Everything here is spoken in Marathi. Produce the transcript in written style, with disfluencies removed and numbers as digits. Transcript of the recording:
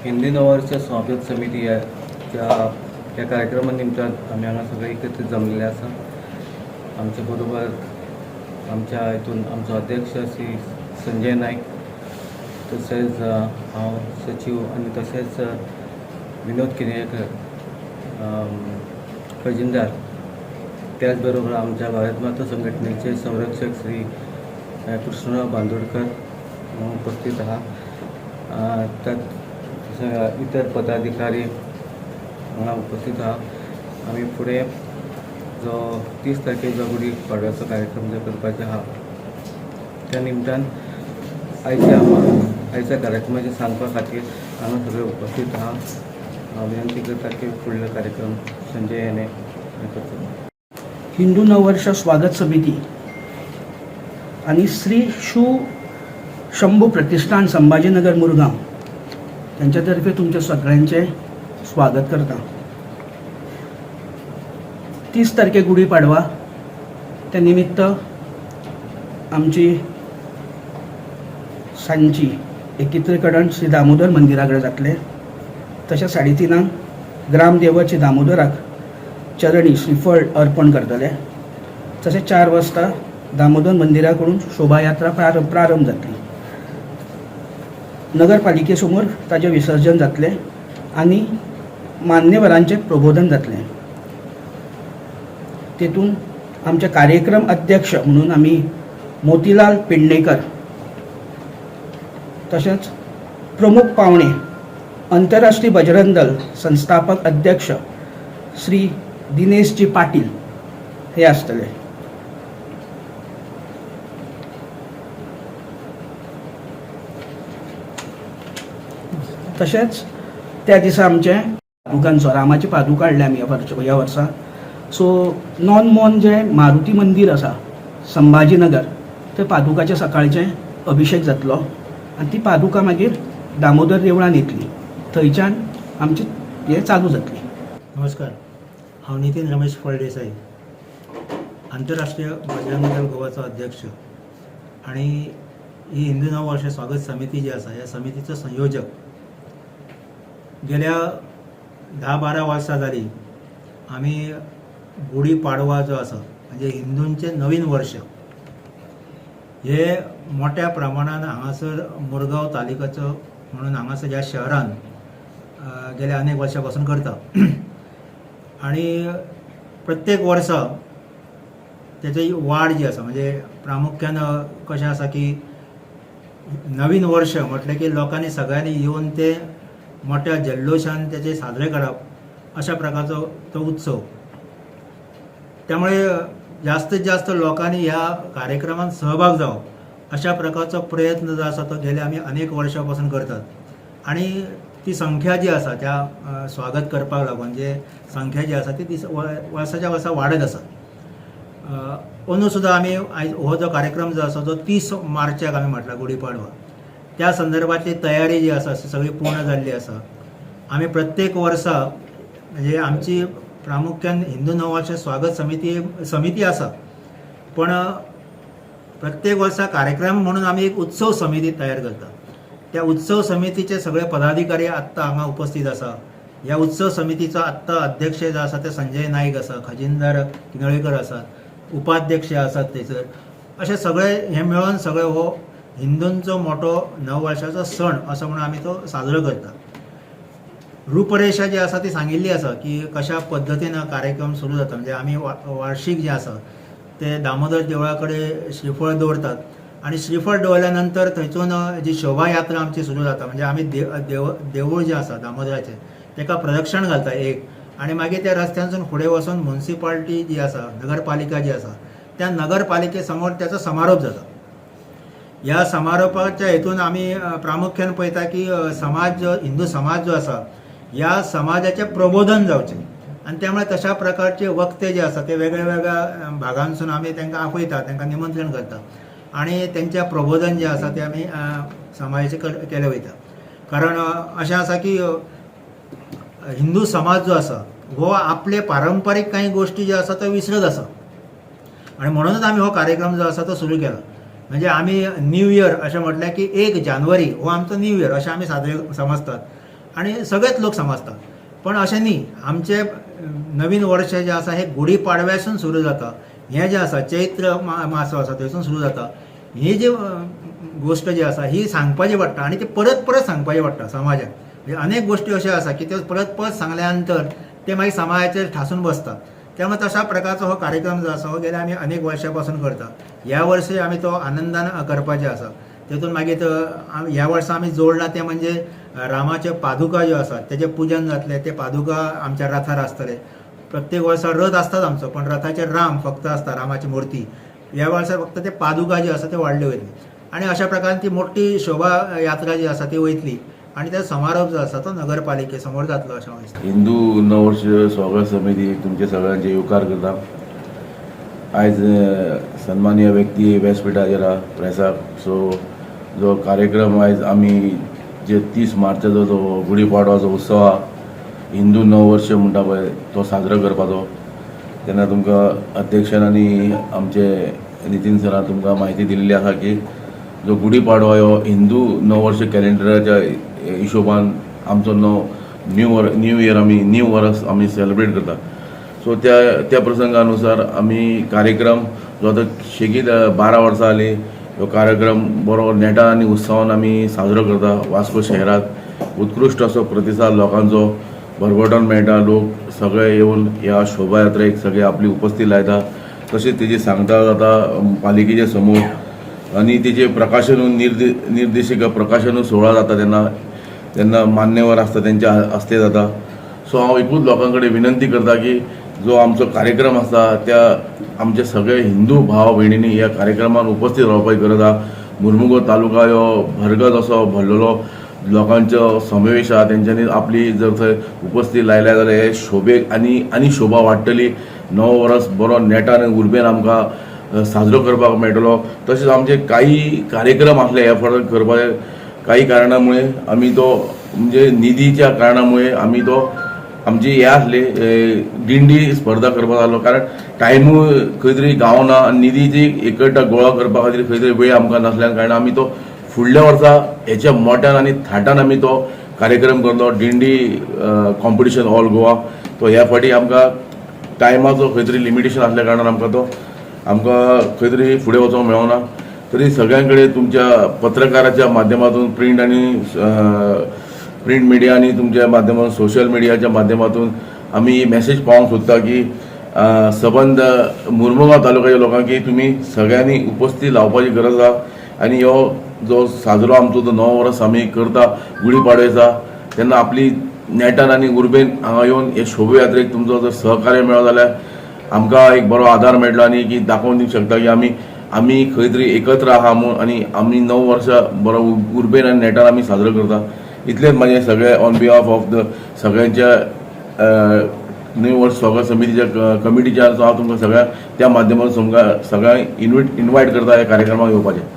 हिंदी नववर्ष स्वागत समिती या कार्यक्रमानिमित्तान आम्ही हांगा सगळे एकत्रित जमलेले आसा। आमच्या बरोबर आमच्या हितून आमचो अध्यक्ष श्री संजय नाईक, तसेच हांव सचिव आणि तसेच विनोद किनयेकर खजिनदार, त्याचबरोबर आमच्या भारत माता संघटनेचे संरक्षक श्री कृष्णराव बांदोडकर उपस्थित आहात। त्यात इतर पदाधिकारी हांगा उपस्थित आहात। आमी फुडें जो 30 तारखेक जो गुडी पाडव्याचो कार्यक्रम जो करपाचो आहा त्या निमतान आयच्या कार्यक्रमाचें सांगपा खातीर हांगा सगळे उपस्थित आहात। हांव विनंती करता की फुडलो कार्यक्रम संजय याने करतलो। हिंदू नववर्ष स्वागत समिती आणि श्री शंभू प्रतिष्ठान संभाजीनगर मुरगांव त्यांच्यातर्फे तुमच्या सगळ्यांचे स्वागत करता। 30 तारखेक गुढीपाडवा त्या निमित्त आमची सांची एकत्रीकरण श्री दामोदर मंदिराकडे जातले। तशें 3:30 ग्रामदेवची दामोदराक चरणी श्रीफळ अर्पण करतले। तशें 4 वाजता दामोदर मंदिराकडून शोभायात्रा प्रारंभ जातली। नगरपालिकेसमोर ताजे विसर्जन जातले आणि मान्यवरांचे प्रबोधन जातले। तेतून आमचे कार्यक्रम अध्यक्ष म्हणून आम्ही मोतीलाल पेडणेकर, तसेच प्रमुख पाहुणे आंतरराष्ट्रीय बजरंग दल संस्थापक अध्यक्ष श्री दिनेशजी पाटील हे असतले। तसेच त्या दिसा आमचे पादुकांचो रामाची पादुका हाडल्या आमी ह्या वर्सा। सो नॉन मोन जे मारुती मंदिर आसा संभाजीनगर, ते पादुकाचे सकाळचे अभिषेक जातलो आणि ती पादुका मागीर दामोदर देवळान येतली, थंयच्यान आमची हे चालू जातली। नमस्कार, हांव नितीन रमेश फळदेसाई, आंतरराष्ट्रीय बजरंग दल गोवाचो अध्यक्ष आणि ही हिंदू नववर्ष स्वागत समिती जी आसा ह्या समितीचो संयोजक। गेल्या 10-12 वर्सां जाली आमी गुढी पाडवा जो आसा म्हणजे हिंदूंचे नवीन वर्ष हे मोठ्या प्रमाणात हांगासर मुरगांव तालुक्याचो म्हणून हांगासर ह्या शहरान गेल्या अनेक वर्सां पासून करता। आणि प्रत्येक वर्सा त्याची वाड जी आसा म्हणजे प्रामुख्यान कशें आसा की नवीन वर्ष म्हटलें की लोकांनी सगळ्यांनी येवन ते मोठ्या जल्लोशान त्याचे साजरे करप अशा प्रकारचो तो उत्सव। त्यामुळे जास्तीत जास्त लोकांनी ह्या कार्यक्रमात सहभाग जावप अशा प्रकारचो प्रयत्न जो आसा तो गेल्या आमी अनेक वर्सां करतात। आणि ती संख्या जी आसा त्या स्वागत करपाक लागून जे संख्या जी आसा ती वर्साच्या वर्सा वाडत आसा। अंदू सुद्दां आमी आयज हो जो कार्यक्रम जो आसा तो 30 मार्चाक आमी म्हटला गुढीपाडवा, त्या संदर्भातली तयारी जी आसा सगळी पूर्ण जाल्ली आसा। आमी प्रत्येक वर्सा म्हणजे आमची प्रामुख्यान हिंदू नववर्ष स्वागत समिती आसा, पण प्रत्येक वर्सा कार्यक्रम म्हणून आमी एक उत्सव समिती तयार करता। त्या उत्सव समितीचे सगळे पदाधिकारी आत्ता हांगा उपस्थित आसा। ह्या उत्सव समितीचो आत्ता अध्यक्ष जो आसा ते संजय नाईक आसा, खजिनदार किनळेकर आसात, उपाध्यक्ष आसात थंयसर, अशे सगळे हे मेळून सगळे हो हिंदूंचो मोठो नववर्षाचो सण असो म्हणून आमी तो साजरो करता। रूपरेषा जी आसा ती सांगिल्ली आसा की कशा पद्दतीन कार्यक्रम सुरू जाता। म्हणजे आमी वार्षिक जे आसा ते दामोदर देवळा कडेन श्रीफळ दवरतात आणि श्रीफळ दवरल्या नंतर थंयसून जी शोभायात्रा आमची सुरू जाता। म्हणजे आमी देवूळ जे आसा दामोदराचें तेका प्रदक्षिण घालता एक, आणि मागीर त्या रस्त्यानसून फुडें वचून म्युनिसिपालिटी जी आसा, नगरपालिका जी आसा, त्या नगरपालिके समोर त्याचो समारोप जाता। ह्या समारोपाच्या हेतून आमी प्रामुख्यान पळयता की समाज जो हिंदू समाज जो आसा ह्या समाजाचे प्रबोधन जावचें, आणि त्यामुळे तशा प्रकारचे वक्ते जे आसा ते वेगळ्या वेगळ्या भागांसून आमी तांकां आपयता, तांकां निमंत्रण करता आणि त्यांच्या प्रबोधन जे आसा ते आमी समाजाचे केले वयता। कारण अशें आसा की हिंदू समाज जो आसा हो आपले पारंपारीक काही गोष्टी ज्यो आसा त्यो विसरत आसा, आणि म्हणूनच आमी हो कार्यक्रम जो आसा तो सुरू केला। म्हणजे आमी न्यू इयर अशें म्हटलें की 1 जानेवारी हो आमचो न्यू इयर अशें आमी साजरे समजतात। आणि सगळेच लोक समजतात. पण अशें न्ही, आमचे नवीन वर्ष जें आसा हें गुढी पाडव्यासून सुरू जाता. हें जें आसा चैत्र मासो आसा थंयसून सुरू जाता. ही जी गोश्ट जी आसा ही सांगपाची पडटा आनी ती परत परत सांगपाची पडटा समाजाक. म्हणजे अनेक गोष्टी अश्यो आसा की त्यो परत परत सांगल्या नंतर ते मागीर समाजाचेर ठासून बसतात. त्यामुळे तशा प्रकारचो हो कार्यक्रम जो आसा हो गेल्या आमी अनेक वर्षां पासून करता. ह्या वर्षी आमी तो आनंदान करपाचे आसा. तेतून मागीर ह्या वर्सा आमी जोडला ते म्हणजे रामाचे पादुका ज्यो आसात तेजें पुजन जातलें. ते पादुका आमच्या रथार आसतले. प्रत्येक वर्सा रथ आसताच आमचो, पण रथाचेर राम फक्त आसता, रामाची मूर्ती. ह्या वर्सा फक्त ते पादुका ज्यो आसा ते वाडल्यो वयतली आनी अशा प्रकारे ती मोठी शोभा यात्रा जी आसा ती वयतली आणि त्याचा समारोप जो आसा तो नगरपालिके समोर जातलो अशें म्हाका दिसता. हिंदू नववर्ष स्वागत समिती तुमचे सगळ्यांचे येवकार करता. आयज सन्मानीय व्यक्ती व्यासपीठाचेर प्रेसाक. सो जो कार्यक्रम आयज आमी जे 30 मार्चाचो जो गुढीपाडवाचो उत्सव आहा, हिंदू नववर्ष म्हणटा पळय तो साजरो करपाचो, तेन्ना तुमकां अध्यक्षान आनी आमचे नितीन सरान तुमकां म्हायती दिल्ली आसा की जो गुढीपाडवा हो हिंदू नववर्ष कॅलेंडराच्या हिशोबान आमचो न्यू इयर आमी न्यू वर्स आमी सेलिब्रेट करता. सो त्या प्रसंगानुसार आमी कार्यक्रम जो आतां शेगीत 12 वर्सां जाली हो कार्यक्रम बरो नेटान आनी उत्सवान आमी साजरो करता. वास्को शहरात उत्कृश्ट असो प्रतिसाद लोकांचो भरभरून मेळटा. लोक सगळे येवन ह्या शोभायात्रेक सगळे आपली उपस्थिती लायता. तशेंच तेजी सांगता जाता पालिकेचे समोर आनी तेजे प्रकाशन निर्देशिका प्रकाशन सोहळा जाता तेन्ना मान्यवर आसता तेंच्या हस्ते जाता. सो हांव एकूच लोकां कडेन विनंती करता की जो आमचो कार्यक्रम आसा त्या आमचे सगळे हिंदू भाव भयणींनी ह्या कार्यक्रमान उपस्थित रावपाची गरज आहा. मुर्मुगांव तालुका हो भरगत असो भरलेलो लोकांचो समावेश आहा. तेंच्यांनी आपली जर थंय उपस्थिती लायल्या जाल्यार हे शोभेक आनी शोभा वाडटली. नवो वर्स बरो नेटान आनी उर्बेन आमकां साजरो करपाक मेळटलो. तशेंच आमचे काही कार्यक्रम आसले ह्या फावट करपाचे काही कारणामुळे आमी तो म्हणजे निधीच्या कारणामुळे आमी तो आमची हे आसली दिंडी स्पर्धा करपाक लागलो. कारण टायमूय खंय तरी गावना आनी निधीची एकट्टा गोळा करपा खातीर खंय तरी वेळ आमकां नासल्या कारण आमी तो फुडल्या वर्सा हेच्या मोठ्यान आनी थाटान आमी तो कार्यक्रम करलो. दिंडी कॉम्पिटिशन ऑल गोवा. तो ह्या फावटी आमकां टायमाचो खंय तरी लिमिटेशन आसल्या कारणान आमकां खंय तरी फुडें वचोंक मेळना. तरी सगळ्यां कडेन तुमच्या पत्रकाराच्या माध्यमातून प्रिंट मिडिया आनी तुमच्या माध्यमातून सोशल मिडियाच्या माध्यमातून आमी मॅसेज पावोवंक सोदता की सबंद मुर्मुगांव तालुक्याच्या लोकांक की तुमी सगळ्यांनी उपस्थिती लावपाची गरज आहा. आनी हो जो साजरो आमचो जो नवो वर्स आमी करता गुढीपाडव्याचा तेन्ना आपली नेटान आनी उर्बेन हांगा येवन हे शोभयात्रेक तुमचो जर सहकार्य मेळ्ळो जाल्यार आमकां एक बरो आदार मेळटलो आनी की दाखोवन दिवंक शकता की आमी खंय तरी एकत्र आहा म्हूण आनी आमी नव वर्स बरो उर्बेन आनी नेटान आमी साजरो करता. इतलेंच म्हाजें सगळे ऑन बिहाफ ऑफ द सगळ्यांच्या न्यू वर्स स्वागत समितीच्या कमिटीच्या हांव तुमकां सगळ्यांक त्या माध्यमातून तुमकां सगळ्यांक इन्वायट करता ह्या कार्यक्रमाक येवपाचें.